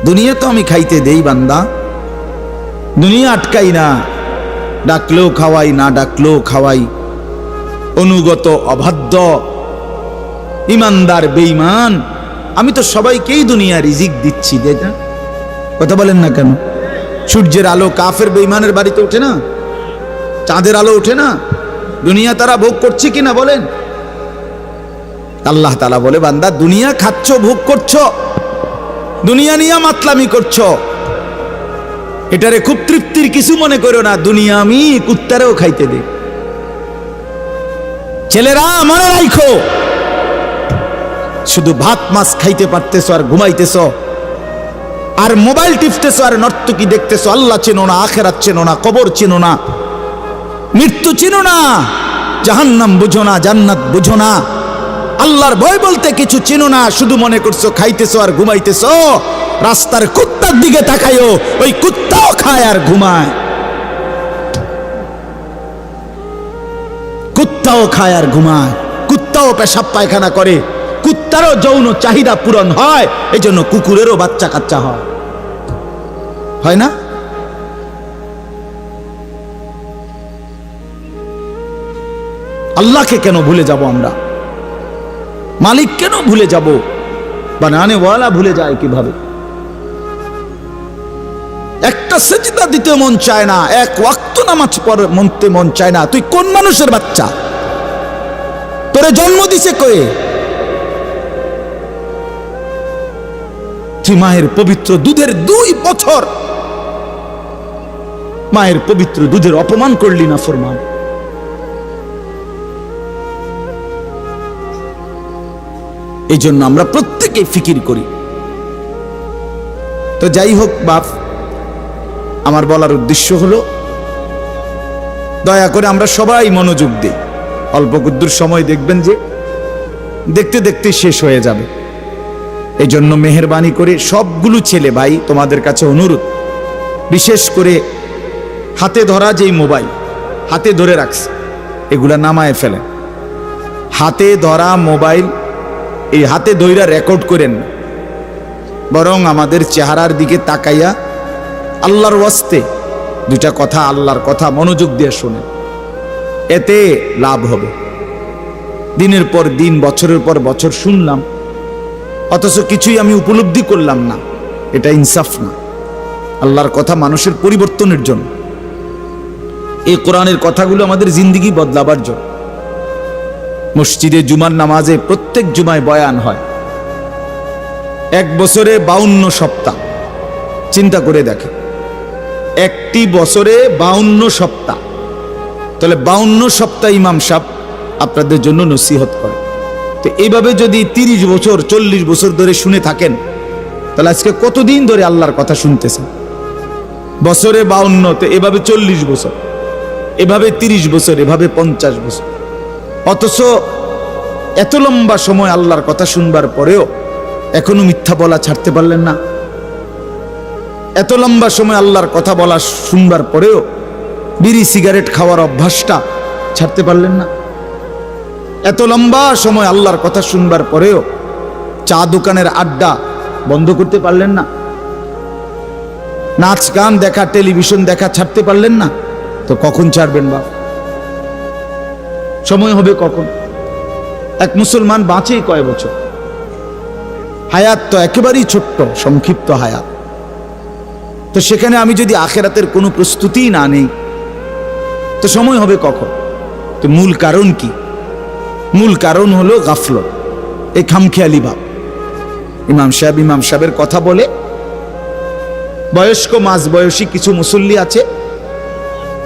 দুনিয়া তো আমি খাইতে দেই বান্দা, দুনিয়া আটকাই না, ডাকলেও খাওয়াই, না ডাকলেও খাওয়াই। অনুগত অবাধ্য ইমানদার বেঈমান আমি তো সবাইকেই দুনিয়া রিজিক দিচ্ছি, তাই না? কথা বলেন না কেন? সূর্যের আলো কাফের বেঈমানের বাড়িতে ওঠে না? চাঁদের আলো ওঠে না? দুনিয়া তারা ভোগ করছে কিনা বলেন? আল্লাহ তাআলা বলে, বান্দা দুনিয়া খাচ্ছ, ভোগ করছো, দুনিয়া নিয়ে মাতলামি করছো, এটারে খুব তৃপ্তির কিছু মনে করো না। দুনিয়া আমি কুত্তারেও খাইতে দেই। ছেলেরা মনে রাখো, শুধু ভাত মাছ খাইতে পারতেছো আর ঘুমাইতেছো আর মোবাইল টিপতেছো আর নর্তকী দেখতেছো। আল্লাহ চেনো না, আখিরাত চেনো না, কবর চেনো না, মৃত্যু চেনো না, জাহান্নাম বুঝো না, জান্নাত বুঝো না, আল্লাহর ভয় বলতে কিছু চেনো না। শুধু মনে করছো খাইতেছো আর ঘুমাইতেছো। রাস্তার কুত্তার দিকে তাকাইও, ওই কুত্তাও খায় আর ঘুমায়, কুত্তাও খায় আর ঘুমায়, কুত্তাও পেশাব পায়খানা করে, কুত্তারও যৌন চাহিদা পূরণ হয়, এই জন্য কুকুরেরও বাচ্চা কাচ্চা হয় না? আল্লাহকে কেন ভুলে যাব আমরা? মালিক কেন ভুলে যাব? বানানে ওয়ালা ভুলে যায় কিভাবে? একটা সেজদা দিতে মন চায় না, এক ওয়াক্ত নামাজ পড়তে মন চায় না। তুই কোন মানুষের বাচ্চা? তোরে জন্ম দিছে কয়ে? তুই মায়ের পবিত্র দুধের 2 বছর মায়ের পবিত্র দুধের অপমান করলি না ফরমান। এই জন্য আমরা প্রত্যেকে ফিকির করি। তো যাই হোক বাপ, আমার বলার উদ্দেশ্য হলো, দয়া করে আমরা সবাই মনোযোগ দিই। অল্প কুদ্দুর সময় দেখবেন যে দেখতে দেখতে শেষ হয়ে যাবে। এই জন্য মেহেরবানি করে সবগুলো ছেলে ভাই তোমাদের কাছে অনুরোধ, বিশেষ করে হাতে ধরা যেই মোবাইল হাতে ধরে রাখছে, এগুলা নামায় ফেলেন। হাতে ধরা মোবাইল এই হাতে ধইরা রেকর্ড করেন না, বরং আমাদের চেহারার দিকে তাকাইয়া আল্লাহর ওয়াস্তে 2টা কথা, আল্লাহর কথা মনোযোগ দিয়ে শোনেন, এতে লাভ হবে। দিনের পর দিন, বছরের পর বছর শুনলাম, অথচ কিছুই আমি উপলব্ধি করলাম না, এটা ইনসাফ না। আল্লাহর কথা মানুষের পরিবর্তনের জন্য, এই কোরআনের কথাগুলো আমাদের জিন্দেগি বদলাবার জন্য। মসজিদে জুমার নামাজে প্রত্যেক জুমায় বয়ান হয়, 1 বছরে 52 সপ্তাহ। চিন্তা করে দেখে, একটি বছরে 52 সপ্তাহ, তাহলে 52 সপ্তাহ ইমাম সাহেব আপনাদের জন্য নসিহত করে। তো এইভাবে যদি 30 বছর 40 বছর ধরে শুনে থাকেন, তাহলে আজকে কতদিন ধরে আল্লাহর কথা শুনতেছেন? বছরে 52, তো এভাবে 40 বছর, এভাবে 30 বছর, এভাবে 50 বছর। অথচ এত লম্বা সময় আল্লাহর কথা শুনবার পরেও এখনো মিথ্যা বলা ছাড়তে পারলেন না। এত লম্বা সময় আল্লাহর কথা বলা শুনবার পরেও বিড়ি সিগারেট খাওয়ার অভ্যাসটা ছাড়তে পারলেন না। এত লম্বা সময় আল্লাহর কথা শুনবার পরেও চা দোকানের আড্ডা বন্ধ করতে পারলেন না। নাচ গান দেখা, টেলিভিশন দেখা ছাড়তে পারলেন না। তো কখন ছাড়বেন বাপ? সময় হবে কখন? এক মুসলমান বাঁচে কয় বছর? হায়াত তো একেবারেই ছোট্ট, সংক্ষিপ্ত হায়াত। তো সেখানে আমি যদি আখিরাতের কোনো প্রস্তুতি না নেই, তো সময় হবে কখন? তো মূল কারণ কি? মূল কারণ হলো গাফলত, এই খামখেয়ালি ভাব। ইমাম সাহেবের কথা বলে, বয়স্ক মাঝ বয়সী কিছু মুসল্লি আছে,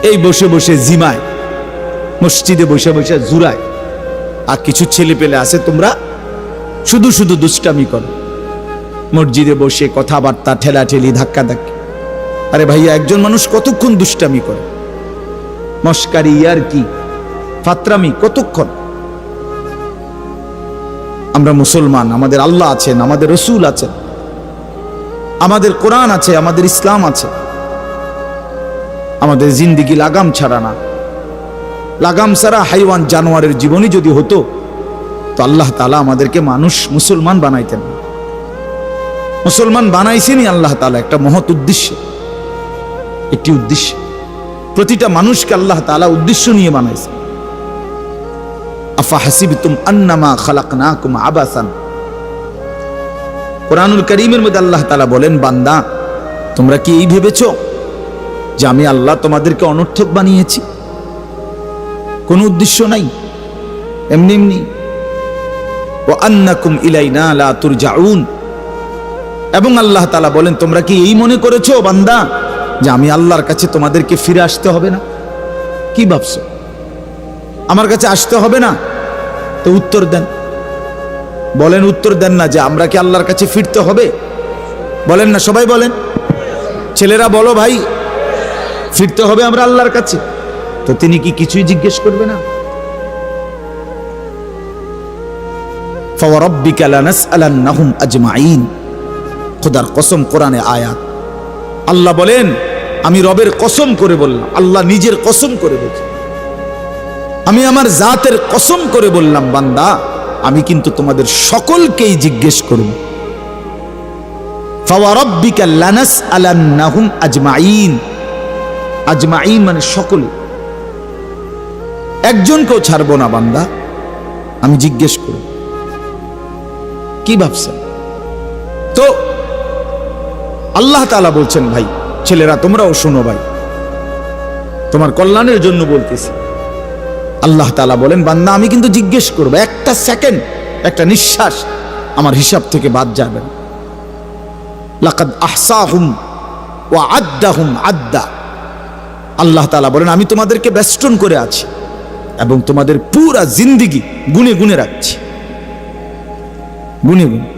এই বসে বসে জিমায়, মসজিদে বসে বসে জুরায়। আর কিছু ছেলে পেলে আছে, তোমরা শুধু শুধু দুষ্টামি করো, মসজিদে বসে কথাবার্তা, ঠেলাঠেলি, ধাক্কা ধাক্কি। আরে ভাইয়া, একজন মানুষ কতক্ষণ দুষ্টামি করে? মস্কারি, ইয়ারকি, ফাতরামি কতক্ষণ? আমরা মুসলমান, আমাদের আল্লাহ আছেন, আমাদের রসুল আছেন, আমাদের কোরআন আছে, আমাদের ইসলাম আছে। আমাদের জিন্দেগি লাগাম ছাড়া না। লাগাম ছাড়া হাইওয়ান জানোয়ারের জীবনই যদি হতো, তো আল্লাহ তাআলা আমাদেরকে মানুষ, মুসলমান বানাইতেন না। মুসলমান বানাইছেনই আল্লাহ তাআলা একটা মহৎ উদ্দেশ্য, একটি উদ্দেশ্য। প্রতিটা মানুষকে আল্লাহ তাআলা উদ্দেশ্য নিয়ে বানাইছেন। আফা হাসিবতুম আন্নামা খালাকনাকুম আবাসান, কোরআনুল কারীমের মধ্যে আল্লাহ তাআলা বলেন, বান্দা তোমরা কি এই ভেবেছো যে আমি আল্লাহ তোমাদেরকে অনর্থক বানিয়েছি? কোনো উদ্দেশ্য নাই, এমনি এমনি। ওয়া আন্নাকুম ইলাইনা লা তুরজাউন, এবং আল্লাহ তাআলা বলেন, তোমরা কি এই মনে করেছো বান্দা যে আমি আল্লাহর কাছে তোমাদেরকে ফিরে আসতে হবে না? কি ভাবছো আমার কাছে আসতে হবে না? তো উত্তর দেন, বলেন, উত্তর দেন না যে আমরা কি আল্লাহর কাছে ফিরতে হবে? বলেন না, সবাই বলেন, ছেলেরা বলো ভাই, ফিরতে হবে আমরা আল্লাহর কাছে। তো তিনি কি কিছুই জিজ্ঞেস করবে না? ফাওয়ারাব্বিকা লানাসআলান্নাহুম আজমাইন, খোদার কসম, কোরআনে আয়াত। আল্লাহ বলেন, আমি রবের কসম করে বললাম, আল্লাহ নিজের কসম করে বলছেন, আমি আমার জাতের কসম করে বললাম, বান্দা আমি কিন্তু তোমাদের সকলকেই জিজ্ঞেস করব। ফাওয়ারাব্বিকা লানাসআলান্নাহুম আজমাইন, আজমাইন মানে সকলে, একজনকেও ছাড়বো না বান্দা, আমি জিজ্ঞেস করব। কি ভাবছেন? তো আল্লাহ তাআলা বলছেন, ভাই ছেলেরা তোমরাও শোনো ভাই, তোমার কল্যাণের জন্য বলতেছি। আল্লাহ তাআলা বলেন, বান্দা আমি কিন্তু জিজ্ঞেস করব, একটা সেকেন্ড, একটা নিঃশ্বাস আমার হিসাব থেকে বাদ যাবে না। লাকাদ আহসাহুম ওয়া আদ্দাহুম আদ্দা, আল্লাহ তাআলা বলেন, আমি তোমাদেরকে বেষ্টন করে আছি এবং তোমাদের পুরা জিন্দেগি গুনে গুনে রাখছি, গুনে গুনে।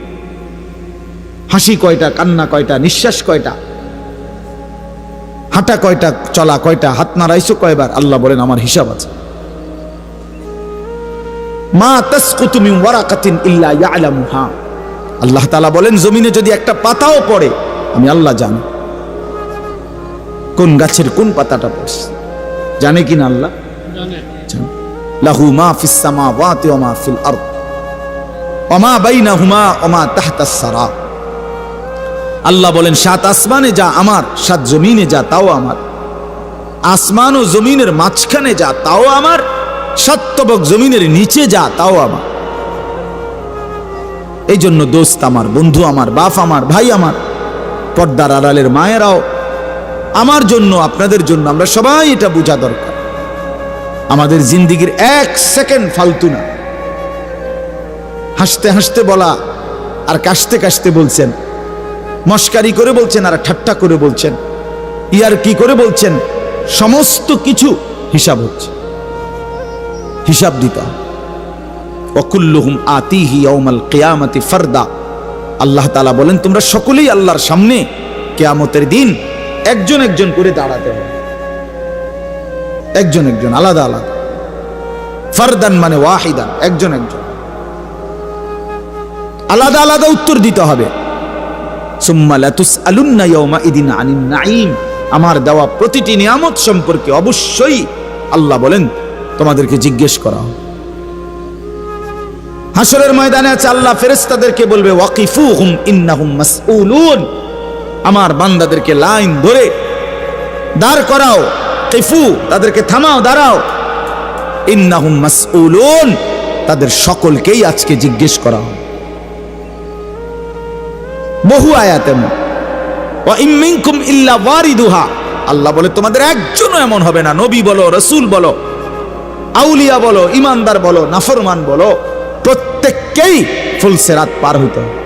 হাসি কয়টা, কান্না কয়টা, নিঃশ্বাস কয়টা, হাঁটা কয়টা, চলা কয়টা, হাত নাড়াইছো কয়বার, আল্লাহ বলেন আমার হিসাব আছে। মা তাসকুতু মিন ওয়ারাকাতিন ইল্লা ইয়ালামুহা, আল্লাহ তাআলা বলেন জমিনে যদি একটা পাতাও পড়ে আমি আল্লাহ জানি, কোন গাছের কোন পাতাটা পড়ছে জানে কিনা আল্লাহ জানে। লাহু মা ফিস সামাওয়াতি ওয়া মা ফিল আরদ ওয়া মা বাইনাহুমা ওয়া মা তাহতাস সারা, আল্লাহ বলেন সাত আসমানে যা আমার, সাত জমিনে যা তাও আমার, আসমান ও জমিনের মাঝখানে যা তাও আমার, সাতবক জমিনের নিচে যা তাও আমার। এই জন্য দোস্ত আমার, বন্ধু আমার, বাপ আমার, ভাই আমার, পর্দার আড়ালের মায়েরাও, আমার জন্য, আপনাদের জন্য, আমরা সবাই এটা বোঝা দরকার, আমাদের জিন্দেগির এক সেকেন্ড ফালতু না। হাসতে হাসতে বলা আর কাশতে কাশতে বলছেন, মস্কারি করে বলছেন আর ঠাট্টা করে বলছেন, ইয়ার কি করে বলছেন, সমস্ত কিছু হিসাব হচ্ছে, হিসাব দিতে হবে। ওয়াকুল্লুহুম আতিহি ইয়াউমাল কিয়ামাতি ফারদা, আল্লাহ তাআলা বলেন তোমরা সকলেই আল্লাহর সামনে কিয়ামতের দিন একজন একজন করে দাঁড়াতে হবে, একজন একজন, আলাদা আলাদা। ফারদান মানে ওয়াহিদান, একজন একজন, আলাদা আলাদা উত্তর দিতে হবে। সুম্মা লাতুসআলুন্না ইয়াউমাইদিন আনিন নাঈম, আমার দেওয়া প্রতিটি নিয়ামত সম্পর্কে অবশ্যই আল্লাহ বলেন তোমাদেরকে জিজ্ঞেস করা হবে। হাসরের ময়দানে আছে, আল্লাহ ফেরেশতাদেরকে বলবে ওয়াকিফুহুম ইন্নাহুম মাসউলুন, আমার বান্দাদেরকে লাইন ধরে দাঁড় করাও, কিফু তাদেরকে থামাও, দাঁড়াও, ইন্নাহুম মাসউলুন তাদের সকলকেই আজকে জিজ্ঞেস করা হবে। বহু আয়াতে ওয়া ইম মিনকুম ইল্লা ওয়ারিদুহা, আল্লাহ বলে তোমাদের একজনও এমন হবে না, নবী বলো, রাসূল বলো, আউলিয়া বলো, ইমানদার বলো, নাফরমান বলো, প্রত্যেককেই ফুলসিরাত পার হইতে হবে,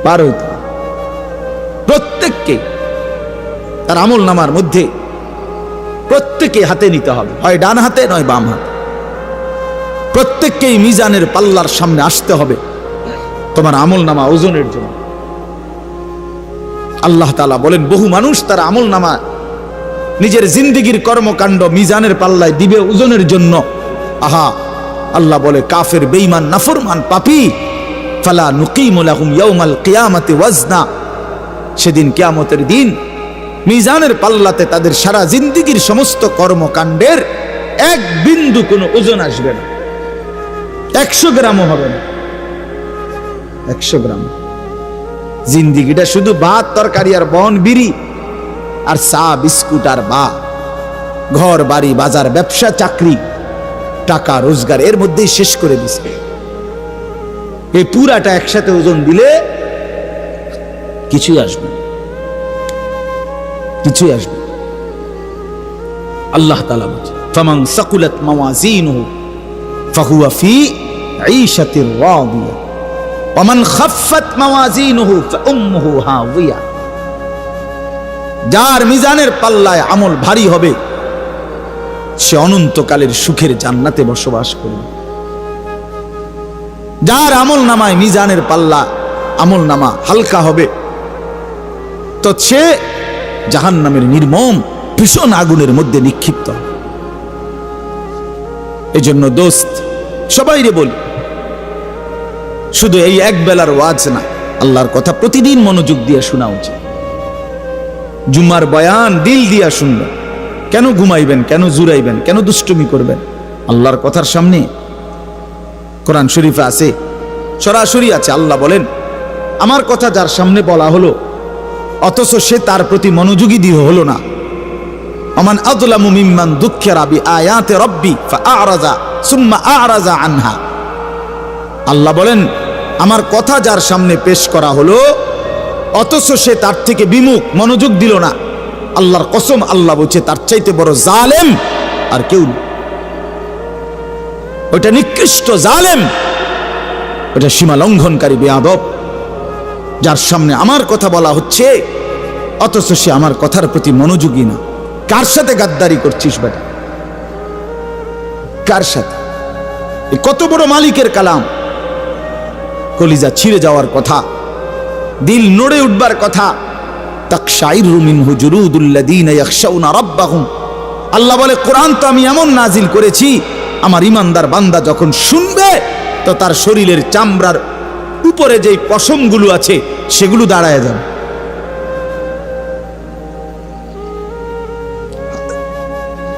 পার হইতে হবে প্রত্যেককে। তার আমল নামার মধ্যে প্রত্যেকে হাতে নিতে হবে, হয় ডান হাতে নয় বাম হাতে, প্রত্যেককেই মিজানের পাল্লার সামনে আসতে হবে তোমার আমল নামা ওজনের জন্য। আল্লাহ তাআলা বলেন বহু মানুষ তার আমল নামা নিজের জিন্দেগির কর্মকাণ্ড মিজানের পাল্লায় দিবে ওজনের জন্য। আহা, আল্লাহ বলে কাফের, বেঈমান, নাফরমান, পাপী, ফালা নুকিমু লাহুম ইয়াউমাল কিয়ামাতি ওয়াজনা, সেদিন কিয়ামতের দিন মিজানের পাল্লাতে তাদের সারা জিন্দেগির সমস্ত কর্মকাণ্ডের এক বিন্দু কোনো ওজন আসবে না, 100 গ্রামও হবে না। 100 গ্রাম। জিন্দিগিটা শুধু ভাত তরকারি আর বন বিড়ি আর চা বিস্কুট আর বা ঘর বাড়ি বাজার ব্যবসা চাকরি টাকা রোজগার এর মধ্যেই শেষ করে দিছে। এই পুরাটা একসাথে ওজন দিলে কিছুই আসবে না, কিছুই আসবে। আল্লাহ তাআলা বলেন ফামান সাকুলাত মাওয়াজিনুহু ফাহুয়া ফি ঈশাতির রাদিয়া ওয়া মান খাফফাত মাওয়াজিনুহু ফাউম্মুহু হাওয়িয়া। যার মিজানের পাল্লায় আমল ভারী হবে সে অনন্তকালের সুখের জান্নাতে বসবাস করবে। যার আমল নামায় মিজানের পাল্লা আমল নামা হালকা হবে তো সে জাহান্নামের নির্মম ভীষণ আগুনের মধ্যে নিক্ষিপ্ত হবে। এই জন্য দোস্ত সবাইরে বলি, শুধু এই এক বেলার ওয়াজ না, আল্লাহর কথা প্রতিদিন মনোযোগ দিয়ে শোনা উচিত। জুমার বয়ান দিল দিয়া শুনবেন, কেন ঘুমাইবেন, কেন জুরাইবেন, কেন দুষ্টুমি করবেন? আল্লাহর কথার সামনে কোরআন শরীফে আছে, সরাসরি আছে, আল্লাহ বলেন আমার কথা যার সামনে বলা হলো অথচ সে তার প্রতি মনোযোগী দিয়ে হলো না। আমান আযলামু মিম্মান দুক্কিরা বিআয়াতি রাব্বি ফাআরাযা সুম্মা আ'রাযা আনহা। আল্লাহ বলেন আমার কথা যার সামনে পেশ করা হলো অথচ সে তার থেকে বিমুখ, মনোযোগ দিল না। আল্লাহর কসম, আল্লাহ বলছে তার চাইতে বড় জালেম আর কেউ নেই। ওটা নিকৃষ্ট জালেম, ওটা সীমা লঙ্ঘনকারী বেয়াদব, যার সামনে আমার কথা বলা হচ্ছে অথচ সে আমার কথার প্রতি মনোযোগী না। কার সাথে গাদ্দারি করছিস বেটা? কার সাথে? কত বড় মালিকের কালাম, কলিজা ছিঁড়ে যাওয়ার কথা, দিল নড়ে উঠবার কথা। তাকশাইরু মিনহু জুলুদুল্লাযীনা ইয়াখশাউনা রাব্বাহুম। আল্লাহ বলে কোরআন তো আমি এমন নাজিল করেছি আমার ইমানদার বান্দা যখন শুনবে তো তার শরীরের চামড়ার উপরে যে পশমগুলো আছে সেগুলো দাঁড়ায় যাবে।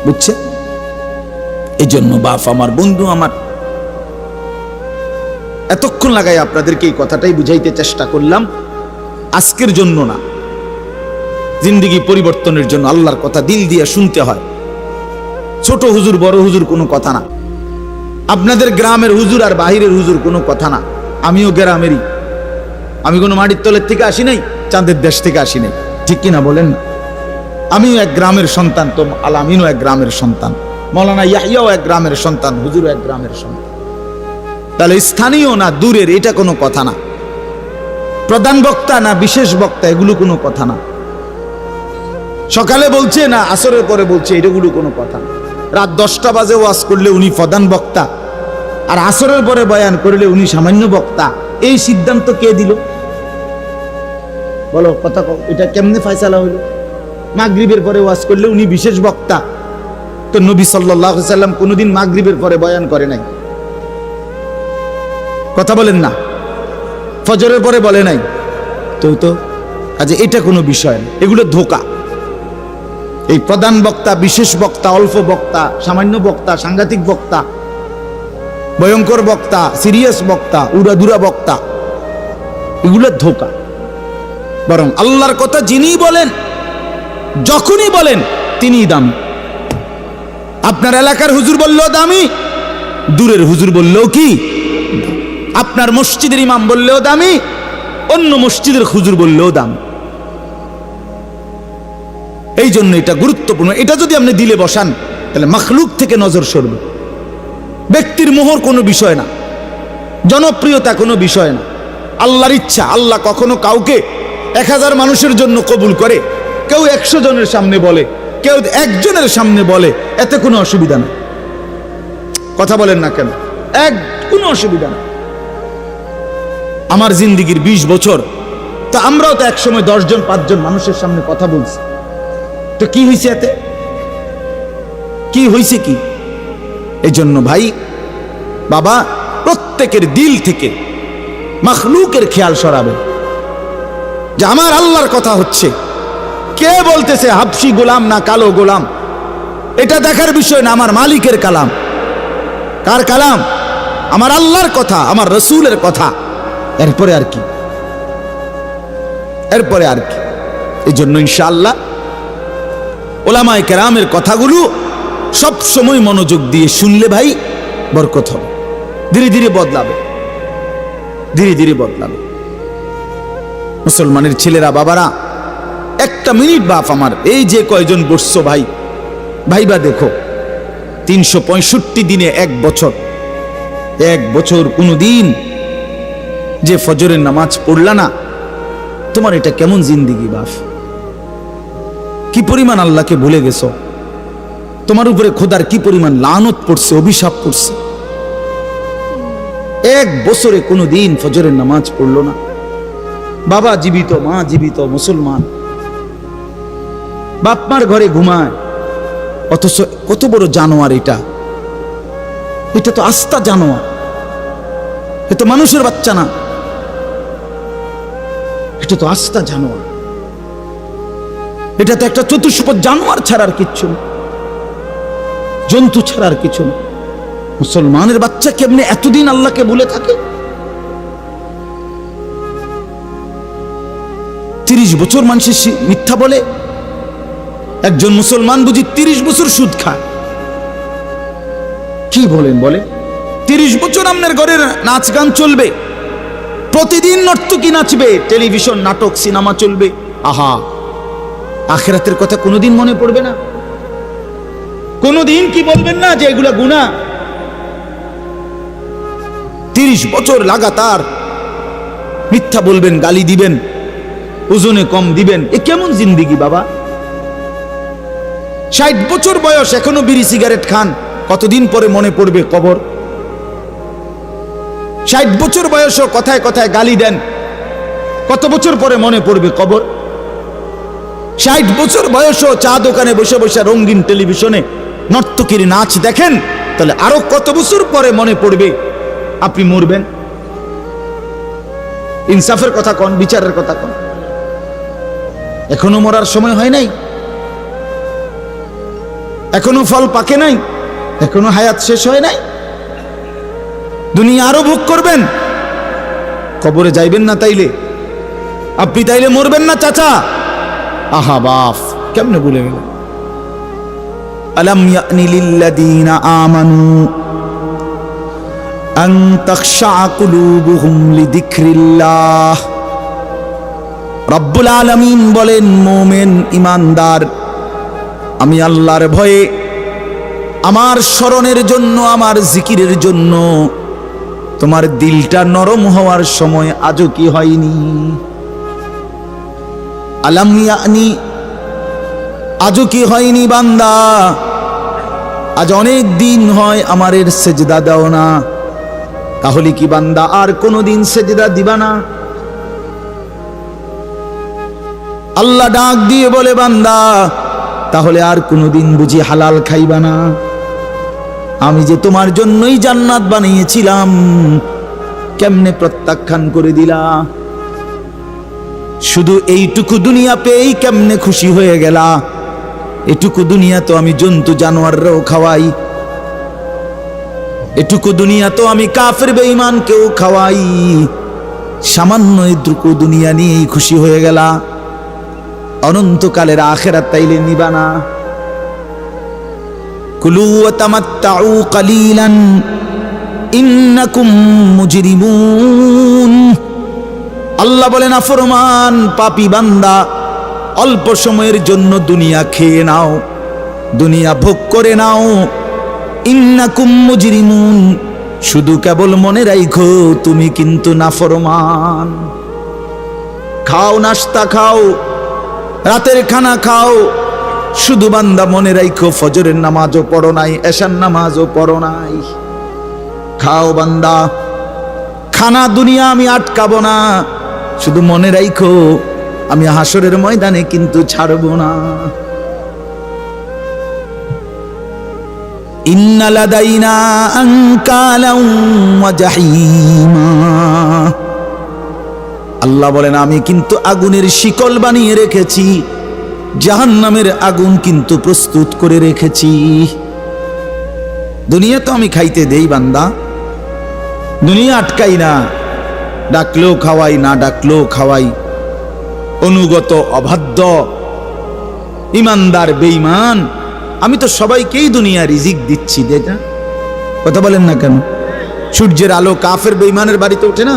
বুঝছে? এই জন্য বাপ আমার, বন্ধু আমার, এতক্ষণ লাগাই আপনাদেরকে এই কথাটাই বুঝাইতে চেষ্টা করলাম। আজকের জন্য না, জিন্দেগি পরিবর্তনের জন্য আল্লাহর কথা দিল দিয়ে শুনতে হয়। ছোট হুজুর বড় হুজুর কোনো কথা না, আপনাদের গ্রামের হুজুর আর বাহিরের হুজুর কোনো কথা না। আমিও গ্রামেরই, আমি কোনো মাটির তলের থেকে আসি নাই, চাঁদের দেশ থেকে আসি নাই, ঠিক কিনা বলেন? আমিও এক গ্রামের সন্তান, তো আলামিনও এক গ্রামের সন্তান, মৌলানা ইয়াহিয়াও এক গ্রামের সন্তান, হুজুরও এক গ্রামের সন্তান। তাহলে স্থানীয় না দূরের এটা কোনো কথা না, প্রধান বক্তা না বিশেষ বক্তা এগুলো কোনো কথা না, সকালে বলছে না আসরের পরে বলছে এটাগুলো কোনো কথা না। রাত 10টা বাজে ওয়াজ করলে উনি প্রধান বক্তা আর আসরের পরে বয়ান করলে উনি সামান্য বক্তা, এই সিদ্ধান্ত কে দিল? বলো কথা, এটা কেমনে ফয়সালা হইল? মাগরিবের পরে ওয়াজ করলে উনি বিশেষ বক্তা, তো নবী সাল্লাল্লাহু আলাইহি সাল্লাম কোনোদিন মাগরিবের পরে বয়ান করে নাই, কথা বলেন না, ফজরের পরে বলে নাই, তো আচ্ছা এটা কোনো বিষয় না, এগুলো ধোঁকা। এই প্রধান বক্তা, বিশেষ বক্তা, অল্প বক্তা, সামান্য বক্তা, সাংঘাতিক বক্তা, ভয়ঙ্কর বক্তা, সিরিয়াস বক্তা, উড়াধুরা বক্তা, এগুলো ধোঁকা। বরং আল্লাহর কথা যিনি বলেন, যখনই বলেন তিনিই দামি। আপনার এলাকার হুজুর বললেও দামি, দূরের হুজুর বললেও কি, আপনার মসজিদের ইমাম বললেও দামি, অন্য মসজিদের হুজুর বললেও দামি। এই জন্য এটা গুরুত্বপূর্ণ। এটা যদি আপনি দিলে বসান তাহলে মাখলুক থেকে নজর সরবে। ব্যক্তির মোহর কোনো বিষয় না, জনপ্রিয়তা কোনো বিষয় না, আল্লাহর ইচ্ছা। আল্লাহ কখনো কাউকে 1000 মানুষের জন্য কবুল করে, কেউ 100 জনের সামনে বলে, কেউ 1 জনের সামনে বলে, এতে কোনো অসুবিধা নেই। কথা বলেন না কেন? কোনো অসুবিধা নেই। আমার জিন্দিগির 20 বছর, তো আমরাও তো একসময় 10 জন 5 জন মানুষের সামনে কথা বলছি, তো কি হয়েছে এতে? কি হয়েছে কি? এই জন্য ভাই বাবা প্রত্যেকের দিল থেকে মাখলুকের খেয়াল সরাবে যে আমার আল্লাহর কথা হচ্ছে, কে বলতেছে হাবশি গোলাম না কালো গোলাম, এটা দেখার বিষয় না, আমার মালিকের কালাম। কার কালাম? আমার আল্লাহর কথা, আমার রসুলের কথা। এরপরে আর কি, এরপরে আর কি। এই জন্য ইনশাআল্লাহ ওলামায়ে কেরামের কথাগুলো সব সময় মনোযোগ দিয়ে শুনলে ভাই বরকত হবে, ধীরে ধীরে বদলাবে, ধীরে ধীরে বদলাবে। মুসলমানের ছেলেরা, বাবারা, একটা মিনিট বাপ আমার, এই যে কয়জন বসছো ভাই, ভাইবা দেখো 365 দিনে এক বছর কোনদিন যে ফজরের নামাজ পড়লা না, তোমার এটা কেমন জিন্দিগি বাপ? কি পরিমাণ আল্লাহকে ভুলে গেছো? তোমার উপরে খোদার কি পরিমাণ লানত পড়ছে, অভিশাপ পড়ছে। এক বছরে কোনদিন ফজরের নামাজ পড়লো না। বাবা জীবিত, মা জীবিত, মুসলমান, বাপ মার ঘরে ঘুমায়, অথচ কত বড় জানোয়ার এটা! এটা তো আস্তা জানোয়ার, এটা তো মানুষের বাচ্চা না, এটা তো আস্তা জানোয়ার। এটা তো একটা চতুষ্পদ জানোয়ার ছাড়ার কিচ্ছু না, জন্তু ছাড়ার কিছু না। মুসলমানের বাচ্চা কেমনে এতদিন আল্লাহকে ভুলে থাকে? 30 বছর মানুষের মিথ্যা বলে, একজন মুসলমান বুঝি 30 বছর সুদ খায়। কি বলেন? বলে 30 বছর আপনার ঘরের নাচ গান চলবে, প্রতিদিন নর্তকী নাচবে, টেলিভিশন, নাটক, সিনেমা চলবে। আহা, আখিরাতের কথা কোনোদিন মনে পড়বে না? কোনোদিন কি বলবেন না যে এগুলা গুনাহ? 30 বছর লাগাতার মিথ্যা বলবেন, গালি দিবেন, ওজনে কম দিবেন, এ কেমন জিন্দিগি বাবা? 60 বছর বয়স এখনো বিড়ি সিগারেট খান, কতদিন পরে মনে পড়বে কবর? 60 বছর বয়সও কথায় কথায় গালি দেন, কত বছর পরে মনে পড়বে কবর? 60 বছর বয়সও চা দোকানে বসে বসে রঙিন টেলিভিশনে নর্তকীর নাচ দেখেন, তাহলে আরো কত বছর পরে মনে পড়বে আপনি মরবেন? ইনসাফের কথা কোন, বিচারের কথা কোন? এখনো মরার সময় হয় নাই, এখনো ফল পাকে নাই, এখনো হায়াত শেষ হয় নাই। দুনিয়া আরো ভোগ করবেন, কবরে যাইবেন না তাইলে? আপনি তাইলে মরবেন না চাচা? আহা বাপ, কেমনে ভুলে গেলেন? আলাম ইয়ানি লিল্লাযীনা আমানু আন তাখশা কুলুবুহুম লিযিকরিল্লাহ। রব্বুল আলামিন বলেন, মুমিন ঈমানদার, আমি আল্লাহর ভয়ে, আমার স্মরণের জন্য, আমার জিকিরের জন্য তোমার দিলটা নরম হওয়ার সময় আজও কি হয়নি? আলাম ইয়ানি, আজও কি হয়নি বান্দা? আজ অনেক দিন হয় আমারের সেজদা দাও না, তাহলে কি বান্দা আর কোনদিন সেজদা দিবা না? আল্লাহ ডাক দিয়ে বলে, বান্দা তাহলে আর কোনদিন বুঝি হালাল খাইবা না? আমি যে তোমার জন্যই জান্নাত বানিয়েছিলাম, কেমনে প্রত্যাখ্যান করে দিলা? শুধু এইটুকু দুনিয়া পেয়েই কেমনে খুশি হয়ে গেলা? এটুকু দুনিয়া তো আমি জন্তু জানোয়াররাও খাওয়াই, এটুকু দুনিয়া তো আমি কাফের বেঈমানকেও খাওয়াই, সামান্য এটুকু দুনিয়া নিয়েই খুশি হয়ে গেলা? অনন্তকালের আখিরাত তাইলে নিবা না? কুলু ওয়া তামাত্তাউ কালিলান ইন্নাকুম মুজরিমুন। আল্লাহ বলেন, নাফরমান পাপী বান্দা, অল্প সময়ের জন্য দুনিয়া খেয়ে নাও, দুনিয়া ভোগ করে নাও। ইন্নাকুম মুজরিমুন, শুধু কেবল মনে রাখো তুমি কিন্তু নাফরমান। খাও, নাস্তা খাও, রাতের খানা খাও, শুধু বান্দা মনে রাখো ফজরের নামাজও পড়ো নাই, এশার নামাজও পড়ো নাই। খাও বান্দা, খানা দুনিয়া আমি আটকাবো না, শুধু মনে রাখো আমি হাসরের ময়দানে কিন্তু ছাড়বো না। ইন্না লাদাইনা আনকালাও ওয়া জাহিমা। আল্লাহ বলেন, আমি কিন্তু আগুনের শিকল বানিয়ে রেখেছি, জাহান্নামের আগুন কিন্তু প্রস্তুত করে রেখেছি। দুনিয়া তো আমি খাইতে দেই বান্দা, দুনিয়া আটকাই না, ডাকলেও খাওয়াই, না ডাকলেও খাওয়াই, অনুগত অবাধ্য, ইমানদার বেঈমান, আমি তো সবাইকেই দুনিয়া রিজিক দিচ্ছি, দেটা কথা বলেন না কেন? সূর্যের আলো কাফের বেঈমানের বাড়িতে ওঠে না?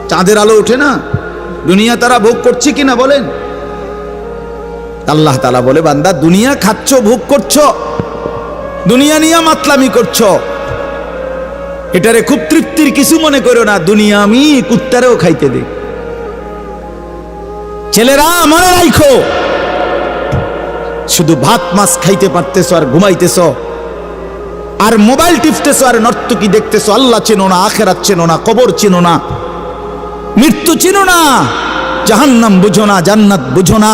চাঁদের আলো ওঠে না? দুনিয়া তারা ভোগ করছে কিনা বলেন? আল্লাহ তাআলা বলে, বান্দা দুনিয়া খাচ্ছ, ভোগ করছো, দুনিয়া নিয়ে মাতলামি করছো, এটারে খুব তৃপ্তির কিছু মনে করো না। দুনিয়া আমি কুত্তারেও খাইতে দেই। ছেলেরা আমার রাইখো, শুধু ভাত মাছ খাইতে পারতেছো আর ঘুমাইতেছো আর মোবাইল টিপতেছো আর নর্তকী দেখতেছো। আল্লাহ চেনো না, আখিরাত চেনো না, কবর চেনো না, মৃত্যু চেনো না, জাহান্নাম বুঝো না, জান্নাত বুঝো না,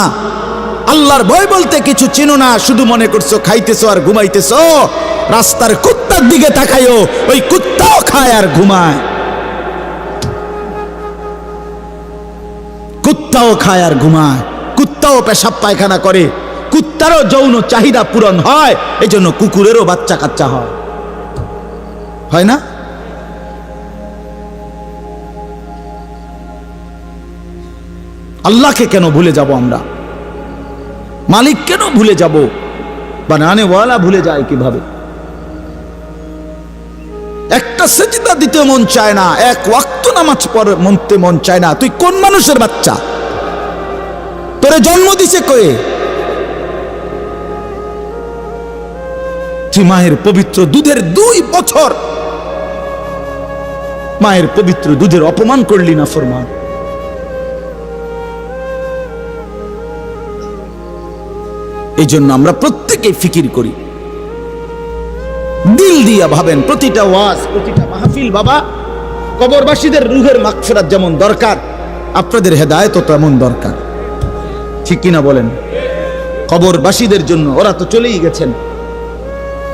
আল্লাহর ভয় বলতে কিছু চেনো না। শুধু মনে করছো খাইতেছো আর ঘুমাইতেছো। রাস্তার কুত্তার দিকে তাকাইও, ওই কুত্তাও খায় আর ঘুমায়, কুত্তাও খায় আর ঘুমায়, কুত্তাও পেশাব পায়খানা করে, কুত্তারও যৌন চাহিদা পূরণ হয়, এই জন্য কুকুরেরও বাচ্চা কাচ্চা হয় না? আল্লাহকে কেন ভুলে যাব আমরা? মালিক কেন ভুলে যাব? বানানে ওয়ালা ভুলে যায় কিভাবে? একটা সেজদা দিতে মন চায় না, এক ওয়াক্ত নামাজ পড়তে মন চায় না। তুই কোন মানুষের বাচ্চা? তোরে জন্ম দিছে কয়ে? তুই মায়ের পবিত্র দুধের 2 বছর মায়ের পবিত্র দুধের অপমান করলি না ফরমান। এই জন্য আমরা প্রত্যেকে ফিকির করি, দিল দিয়া ভাবেন। প্রতিটা ওয়াজ, প্রতিটা মাহফিল বাবা, কবরবাসীদের রুহের মাগফিরাত যেমন দরকার, আপনাদের হেদায়েতও তেমন দরকার। ঠিক কিনা বলেন? কবরবাসীদের জন্য, ওরা তো চলেই গেছেন,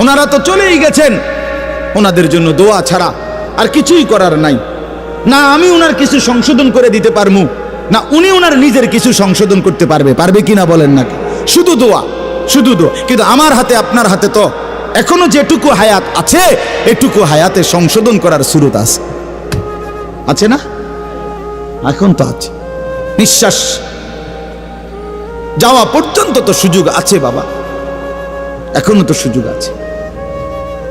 ওনারা তো চলেই গেছেন, ওনাদের জন্য দোয়া ছাড়া আর কিছুই করার নাই। না আমি ওনার কিছু সংশোধন করে দিতে পারবো, না উনি ওনার নিজের কিছু সংশোধন করতে পারবে কিনা বলেন না? শুধু দোয়া, শুধু দোয়া। কিন্তু আমার হাতে, আপনার হাতে তো এখনো যেটুকু হায়াত আছে, এটুকু হায়াতে সংশোধন করার সুরত আছে না? এখন তো আছে, নিঃশ্বাস যাওয়া পর্যন্ত তো সুযোগ আছে বাবা, এখনো তো সুযোগ আছে।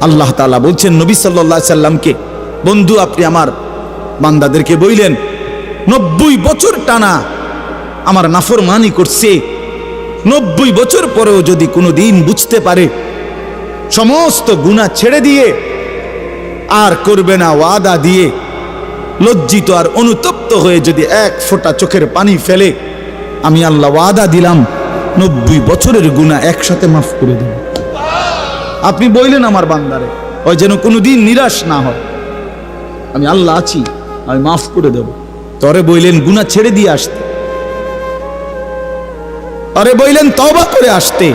আল্লাহ তাআলা বলছেন নবী সাল্লাল্লাহু আলাইহি সাল্লামকে, বন্ধু আপনি আমার বান্দাদেরকে বইলেন 90 বছর টানা আমার নাফরমানি করছে, 90 বছর পরেও যদি কোনো দিন বুঝতে পারে, সমস্ত গুনাহ ছেড়ে দিয়ে আর করবে না ওয়াদা দিয়ে, লজ্জিত আর অনুতপ্ত হয়ে যদি এক ফোঁটা চোখের পানি ফেলে, আমি আল্লাহ ওয়াদা দিলাম 90 বছরের গুনাহ একসাথে মাফ করে দেব। আপনি বললেন আমার বান্দারে, ওই যেন কোনোদিন নিরাশ না হয়, আমি আল্লাহ আছি, আমি মাফ করে দেব। তরে বললেন গুনাহ ছেড়ে দিয়ে আসতে, আরে বললেন তওবা করে আসতে,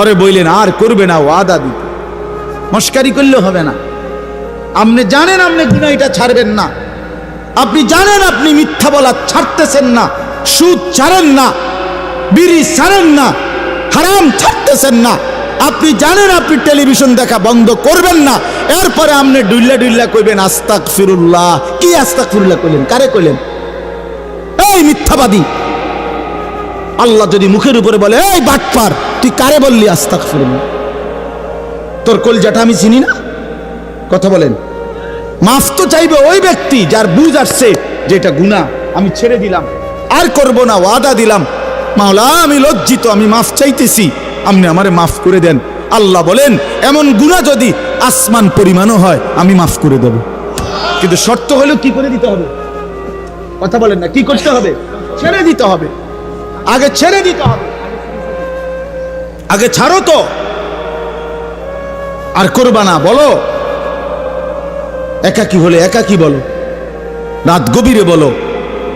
আরে বললেন আর করবে না ওয়াদা দিতে। মস্কারি করলে হবে না। আপনি জানেন আপনি গুনাহ এটা ছাড়বেন না, আপনি জানেন আপনি মিথ্যা বলা ছাড়তেছেন না, সুদ ছাড়েন না, বিড়ি ছাড়েন না, হারাম ছাড়তেছেন না, আপনি জানেন আপনি টেলিভিশন দেখা বন্ধ করবেন না, এরপরে আপনি ডুইল্লা ডুইল্লা কইবেন আস্তাগফিরুল্লাহ। কি আস্তাগফিরুল্লাহ কইলেন? কারে কইলেন? এই মিথ্যাবাদী। আল্লাহ যদি মুখের উপরে বলে এই বাটপার, তুই কারে বললি আস্তাগফিরুল্লাহ? তোর কলজাটা আমি চিনি না? কথা বলেন। মাফ তো চাইবে ওই ব্যক্তি যার বুঝ আসছে যে এটা গুনাহ, আমি ছেড়ে দিলাম, আর করব না, ওয়াদা দিলাম। মাওলা আমি লজ্জিত, আমি মাফ চাইতেছি, আপনি আমারে মাফ করে দেন। আল্লাহ বলেন এমন গুনাহ যদি আসমান পরিমাণও হয় আমি মাফ করে দেব, কিন্তু শর্ত হলো কি করে দিতে হবে? কথা বলেন না, কি করতে হবে? ছেড়ে দিতে হবে, আগে ছেড়ে দিতে হবে, আগে ছাড়ো তো, আর করবা না। বলো একাকী হলে একাকী বলো, রাত গভীরে বলো।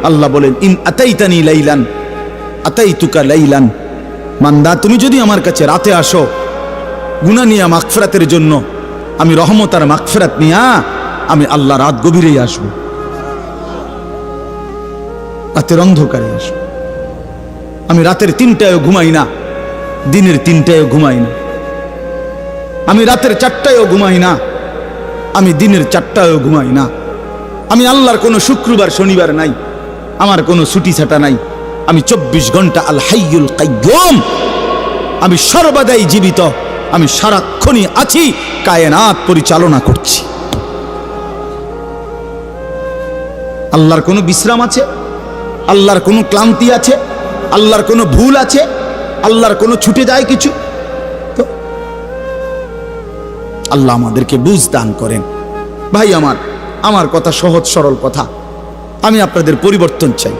আল্লাহ বলেন ইন আতাইতানি লাইলান আতাইতুকা লাইলান, বান্দা তুমি যদি আমার কাছে রাতে আসো গুনাহ নিয়ে মাগফিরাতের জন্য, আমি রহমত আর মাগফিরাত নিয়ে আমি আল্লাহ রাত গভীরেই আসবো, রাতের অন্ধকারে আসবো। আমি রাতের 3টায়ও ঘুমাই না, দিনের 3টায়ও ঘুমাই না, আমি রাতের 4টায়ও ঘুমাই না, আমি দিনের 4টায়ও ঘুমাই না, আমি আল্লাহর কোনো শুক্রবার শনিবার নাই, আমার কোনো ছুটি ছাটা নাই। আমি 24 ঘন্টা আল হাইয়ুল কাইয়্যুম, আমি সর্বদাই জীবিত, আমি সারাক্ষণই আছি, কায়নাত পরিচালনা করছি। আল্লাহর কোনো বিশ্রাম আছে? আল্লাহর কোনো ক্লান্তি আছে? আল্লাহর কোনো ভুল আছে? আল্লাহর কোনো ছুটে যায় কিছু? তো আল্লাহ আমাদেরকে বুঝ দান করেন। ভাই আমার কথা সহজ সরল কথা। আমি আপনাদের পরিবর্তন চাই।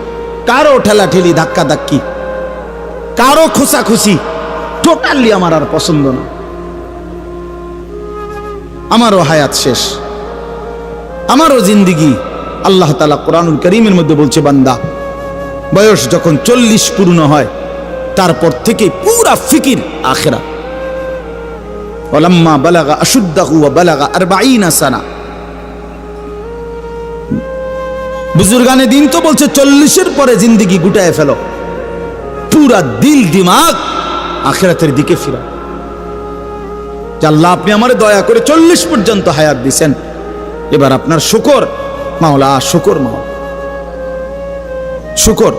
কারো ঠেলাঠেলি, ধাক্কা ধাক্কি, কারো খোঁচাখুচি টোটালি আমার আর পছন্দ না। আমারও হায়াত শেষ, আমারও জিন্দিগি। আল্লাহ তাআলা কোরআনুল কারীমের মধ্যে বলছে, বান্দা বয়স যখন 40 পূর্ণ হয় তারপর থেকে পুরা ফিকির আখিরাত। ওয়ালাম্মা বালাগা আশুদ্দাহু ওয়া বালাগা 40 সানা। বুজুর্গানে দিন তো বলছে 40-এর পরে জিন্দিগি গুটায় ফেলো, পুরা দিল দিমাগ আখিরাতের দিকে ফিরা। আল্লাহ আপনি আমারে দয়া করে 40 পর্যন্ত হায়াত দিছেন, এবার আপনার শুকর মাওলা, শুকর মাওলা, শুকর।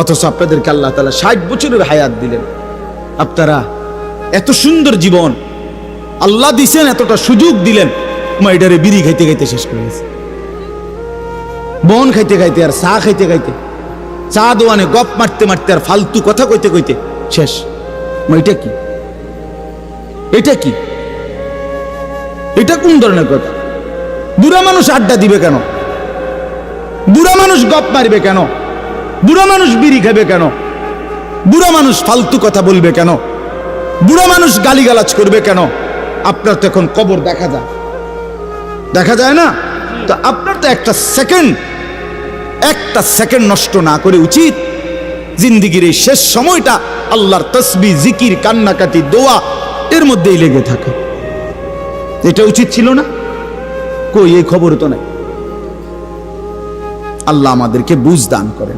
অথচ আপনাদেরকে আল্লাহ তাআলা 60 বছরের হায়াত দিলেন। আপনারা এত সুন্দর জীবন আল্লাহ দিছেন, এতটা সুযোগ দিলেন, মাইডারে বিড়ি খাইতে খাইতে শেষ করে গেছে, বন খাইতে খাইতে আর চা খাইতে খাইতে, চা দোয়ানে গপ মারতে মারতে আর ফালতু কথা কইতে কইতে শেষ। এটা কি? এটা কি? এটা কোন ধরনের কথা? বুড়া মানুষ আড্ডা দিবে কেন? বুড়া মানুষ গপ মারবে কেন? বুড়া মানুষ বিড়ি খাবে কেন? বুড়া মানুষ ফালতু কথা বলবে কেন? বুড়া মানুষ গালিগালাজ করবে কেন? আপনার তো এখন কবর দেখা যায় না? তো আপনার তো একটা সেকেন্ড নষ্ট না করে উচিত জিন্দিগির এই শেষ সময়টা আল্লাহর তসবিহ, জিকির, কান্নাকাটি, দোয়া এর মধ্যেই লেগে থাকে। এটা উচিত ছিল না? কই, এই খবর তো নাই। আল্লাহ আমাদেরকে বুঝ দান করেন।